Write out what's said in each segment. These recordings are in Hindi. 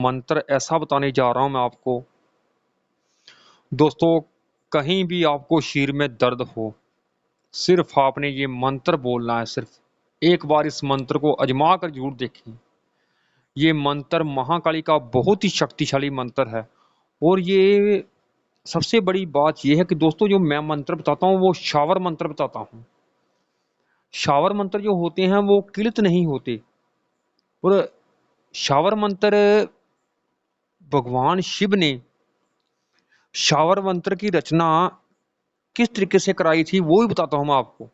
मंत्र ऐसा बताने जा रहा हूं मैं आपको दोस्तों। कहीं भी आपको शरीर में दर्द हो, सिर्फ आपने ये मंत्र बोलना है। सिर्फ एक बार इस मंत्र को आजमा कर जरूर देखें। ये मंत्र महाकाली का बहुत ही शक्तिशाली मंत्र है। और ये सबसे बड़ी बात यह है कि दोस्तों, जो मैं मंत्र बताता हूँ वो शावर मंत्र बताता हूँ। शावर मंत्र जो होते हैं वो किलित नहीं होते। और शावर मंत्र भगवान शिव ने शावर मंत्र की रचना किस तरीके से कराई थी वो भी बताता हूं मैं आपको,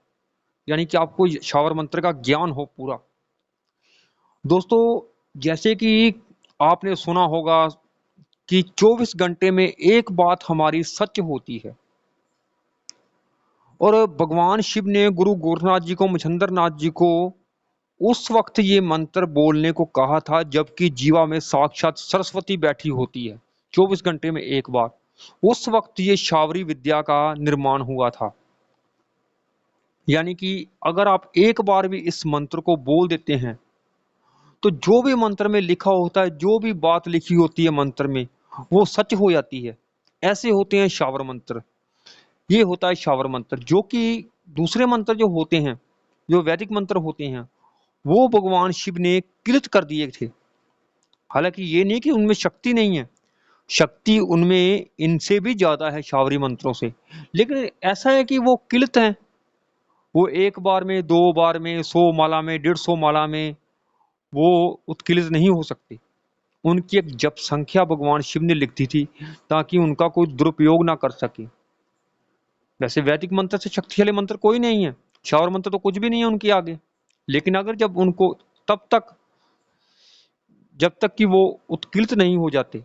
यानी कि आपको शावर मंत्र का ज्ञान हो पूरा। दोस्तों, जैसे कि आपने सुना होगा कि 24 घंटे में एक बात हमारी सच होती है। और भगवान शिव ने गुरु गोरखनाथ जी को, मच्छिंद्र नाथ जी को उस वक्त ये मंत्र बोलने को कहा था जबकि जीवा में साक्षात सरस्वती बैठी होती है। 24 घंटे में एक बार उस वक्त ये शावरी विद्या का निर्माण हुआ था। यानी कि अगर आप एक बार भी इस मंत्र को बोल देते हैं तो जो भी मंत्र में लिखा होता है, जो भी बात लिखी होती है मंत्र में, वो सच हो जाती है। ऐसे होते हैं शावर मंत्र। ये होता है शावर मंत्र, जो कि दूसरे मंत्र जो होते हैं, जो वैदिक मंत्र होते हैं, वो भगवान शिव ने किलित कर दिए थे। हालांकि ये नहीं कि उनमें शक्ति नहीं है, शक्ति उनमें इनसे भी ज्यादा है शावरी मंत्रों से। लेकिन ऐसा है कि वो किलित हैं। वो एक बार में, दो बार में, 100 माला में, 150 माला में वो उत्कीर्णित नहीं हो सकते। उनकी एक जप संख्या भगवान शिव ने लिख दी थी ताकि उनका कोई दुरुपयोग ना कर सके। वैसे वैदिक मंत्र से शक्तिशाली मंत्र कोई नहीं है, शावर मंत्र तो कुछ भी नहीं है उनके आगे। लेकिन अगर जब उनको तब तक जब तक कि वो उत्कीर्णित नहीं हो जाते,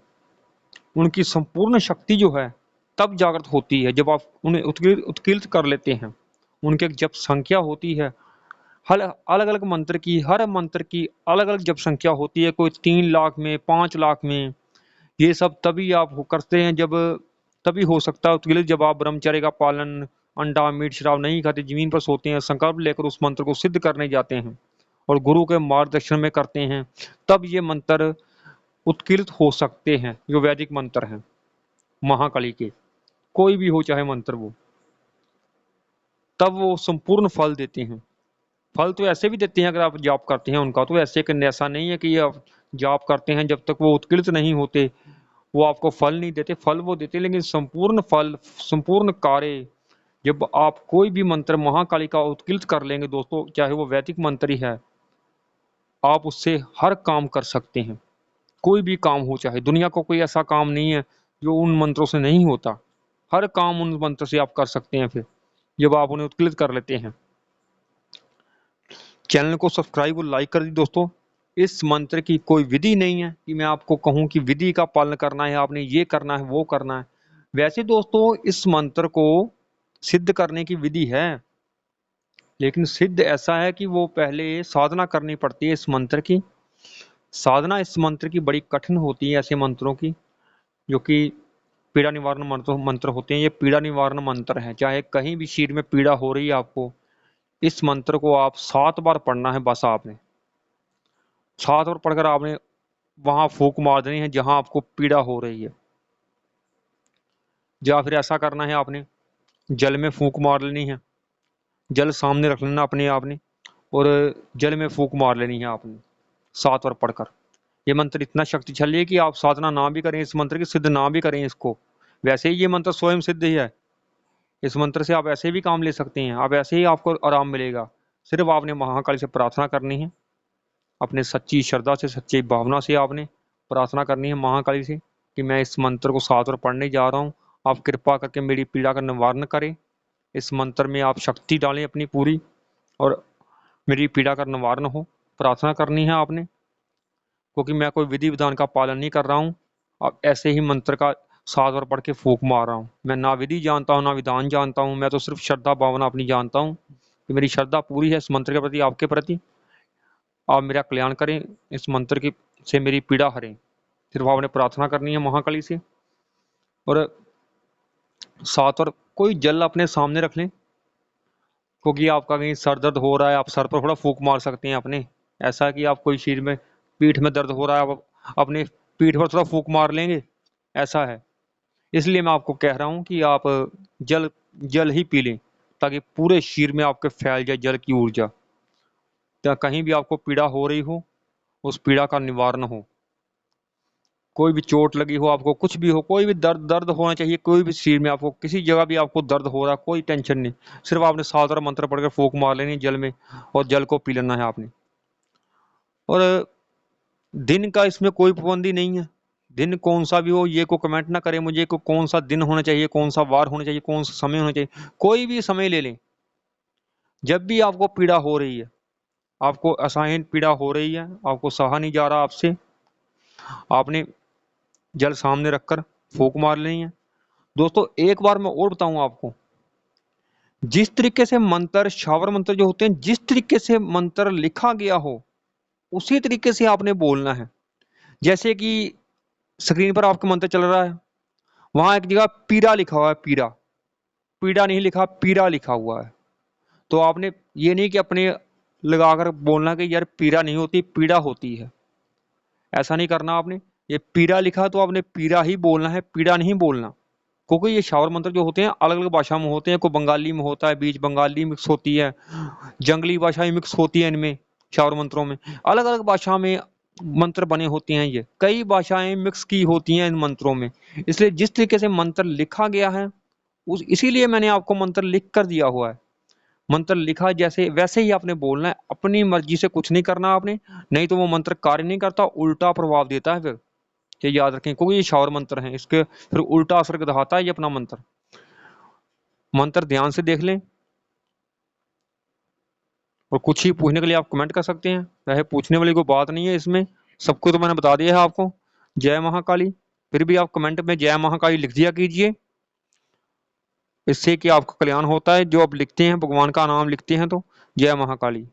उनकी संपूर्ण शक्ति जो है तब जागृत होती है, जब आप उन्हें उत्कीर्णित कर लेते हैं। उनकी एक जप संख्या होती है। हर अलग अलग मंत्र की, हर मंत्र की अलग अलग जप संख्या होती है। कोई 3 लाख में, 5 लाख में। ये सब तभी आप करते हैं जब, तभी हो सकता है उत्कीर्णित जब आप ब्रह्मचर्य का पालन, अंडा मीट शराब नहीं खाते, जमीन पर सोते हैं, संकल्प लेकर उस मंत्र को सिद्ध करने जाते हैं और गुरु के मार्गदर्शन में करते हैं, तब ये मंत्र उत्कीर्णित हो सकते हैं। जो वैदिक मंत्र हैं महाकाली के, कोई भी हो चाहे मंत्र वो, तब वो संपूर्ण फल देते हैं। फल तो ऐसे भी देते हैं अगर आप जाप करते हैं उनका, तो ऐसा नहीं है कि आप जाप करते हैं जब तक वो उत्कीर्णित नहीं होते वो आपको फल नहीं देते। फल वो देते, लेकिन संपूर्ण फल, संपूर्ण कार्य, जब आप कोई भी मंत्र महाकाली का उत्कीर्णित कर लेंगे दोस्तों, चाहे वो वैदिक मंत्र ही है, आप उससे हर काम कर सकते हैं। कोई भी काम हो, चाहे दुनिया को कोई ऐसा काम नहीं है जो उन मंत्रों से नहीं होता। हर काम उन मंत्र से आप कर सकते हैं फिर, जब आप उन्हें उत्कीर्णित कर लेते हैं। चैनल को सब्सक्राइब और लाइक कर दी दोस्तों। इस मंत्र की कोई विधि नहीं है कि मैं आपको कहूं कि विधि का पालन करना है, आपने ये करना है, वो करना है। वैसे दोस्तों, इस मंत्र को सिद्ध करने की विधि है, लेकिन सिद्ध ऐसा है कि वो पहले साधना करनी पड़ती है। इस मंत्र की साधना, इस मंत्र की बड़ी कठिन होती है। ऐसे मंत्रों की जो कि पीड़ा निवारण मंत्र होते हैं, ये पीड़ा निवारण मंत्र है। चाहे कहीं भी शरीर में पीड़ा हो रही है आपको, इस मंत्र को आप 7 बार पढ़ना है। बस आपने 7 बार पढ़कर आपने वहां फूंक मार देनी है जहां आपको पीड़ा हो रही है। या फिर ऐसा करना है, आपने जल में फूंक मार लेनी है। जल सामने रख लेना अपने आपने, और जल में फूंक मार लेनी है आपने 7 बार पढ़कर। ये मंत्र इतना शक्तिशाली है कि आप साधना ना भी करें, इस मंत्र की सिद्ध ना भी करें इसको, वैसे ही ये मंत्र स्वयं सिद्ध ही है। इस मंत्र से आप ऐसे भी काम ले सकते हैं, आप ऐसे ही आपको आराम मिलेगा। सिर्फ आपने महाकाली से प्रार्थना करनी है, अपने सच्ची श्रद्धा से, सच्ची भावना से आपने प्रार्थना करनी है महाकाली से कि मैं इस मंत्र को 7 बार पढ़ने जा रहा हूँ, आप कृपा करके मेरी पीड़ा का निवारण करें। इस मंत्र में आप शक्ति डालें अपनी पूरी, और मेरी पीड़ा का निवारण हो। प्रार्थना करनी है आपने, क्योंकि मैं कोई विधि विधान का पालन नहीं कर रहा हूँ। अब ऐसे ही मंत्र का 7 बार पढ़ के फूंक मार रहा हूँ। मैं ना विधि जानता हूँ, ना विधान जानता हूँ, मैं तो सिर्फ श्रद्धा भावना अपनी जानता हूँ कि मेरी श्रद्धा पूरी है इस मंत्र के प्रति, आपके प्रति। आप मेरा कल्याण करें, इस मंत्र की से मेरी पीड़ा हरें। सिर्फ आपने प्रार्थना करनी है महाकाली से। और 7 बार कोई जल अपने सामने रख लें, क्योंकि आपका कहीं सर दर्द हो रहा है, आप सर पर थोड़ा फूंक मार सकते हैं अपने। ऐसा कि आप कोई शरीर में, पीठ में दर्द हो रहा है, आप अपने पीठ पर थोड़ा फूंक मार लेंगे, ऐसा है। इसलिए मैं आपको कह रहा हूं कि आप जल जल ही पी लें, ताकि पूरे शरीर में आपके फैल जाए जल की ऊर्जा। या कहीं भी आपको पीड़ा हो रही हो, उस पीड़ा का निवारण हो। कोई भी चोट लगी हो आपको, कुछ भी हो, कोई भी दर्द दर्द होना चाहिए, कोई भी शरीर में आपको किसी जगह भी आपको दर्द हो रहा है, कोई टेंशन नहीं, सिर्फ आपने सात मंत्र पढ़कर फूंक मार लेनी जल में, और जल को पी लेना है आपने। और दिन का इसमें कोई पाबंदी नहीं है, दिन कौन सा भी हो, ये को कमेंट ना करें मुझे को कौन सा दिन होना चाहिए, कौन सा वार होना चाहिए, कौन सा समय होना चाहिए। कोई भी समय ले लें, जब भी आपको पीड़ा हो रही है, आपको असहनीय पीड़ा हो रही है, आपको सहा नहीं जा रहा आपसे, आपने जल सामने रखकर फूंक मार लेनी है। दोस्तों एक बार मैं और बताऊं आपको, जिस तरीके से मंत्र, शावर मंत्र जो होते हैं, जिस तरीके से मंत्र लिखा गया हो उसी तरीके से आपने बोलना है। जैसे कि स्क्रीन पर आपका मंत्र चल रहा है, वहां एक जगह पीरा लिखा हुआ है, पीरा, पीड़ा नहीं लिखा, पीरा लिखा हुआ है। तो आपने ये नहीं कि अपने लगाकर बोलना कि यार पीरा नहीं होती, पीड़ा होती है, ऐसा नहीं करना आपने। ये पीरा लिखा तो आपने पीरा ही बोलना है, पीड़ा नहीं बोलना। क्योंकि ये शावर मंत्र जो होते हैं अलग अलग भाषा में होते हैं, कोई बंगाली में होता है, बीच बंगाली मिक्स होती है, जंगली भाषाएं मिक्स होती है इनमें, शावर मंत्रों में अलग अलग भाषा में मंत्र बने होते हैं, ये कई भाषाएं मिक्स की होती हैं इन मंत्रों में। इसलिए जिस तरीके से मंत्र लिखा गया है उस इसीलिए मैंने आपको मंत्र लिख कर दिया हुआ है। मंत्र लिखा जैसे वैसे ही आपने बोलना है, अपनी मर्जी से कुछ नहीं करना आपने, नहीं तो वो मंत्र कार्य नहीं करता, उल्टा प्रभाव देता है फिर। ये याद रखें, क्योंकि ये शावर मंत्र हैं, इसके फिर उल्टा असर दिखाता है ये अपना मंत्र। मंत्र ध्यान से देख लें, और कुछ ही पूछने के लिए आप कमेंट कर सकते हैं, वैसे पूछने वाली कोई बात नहीं है इसमें, सबको तो मैंने बता दिया है आपको। जय महाकाली। फिर भी आप कमेंट में जय महाकाली लिख दिया कीजिए, इससे कि आपका कल्याण होता है। जो आप लिखते हैं भगवान का नाम लिखते हैं तो जय महाकाली।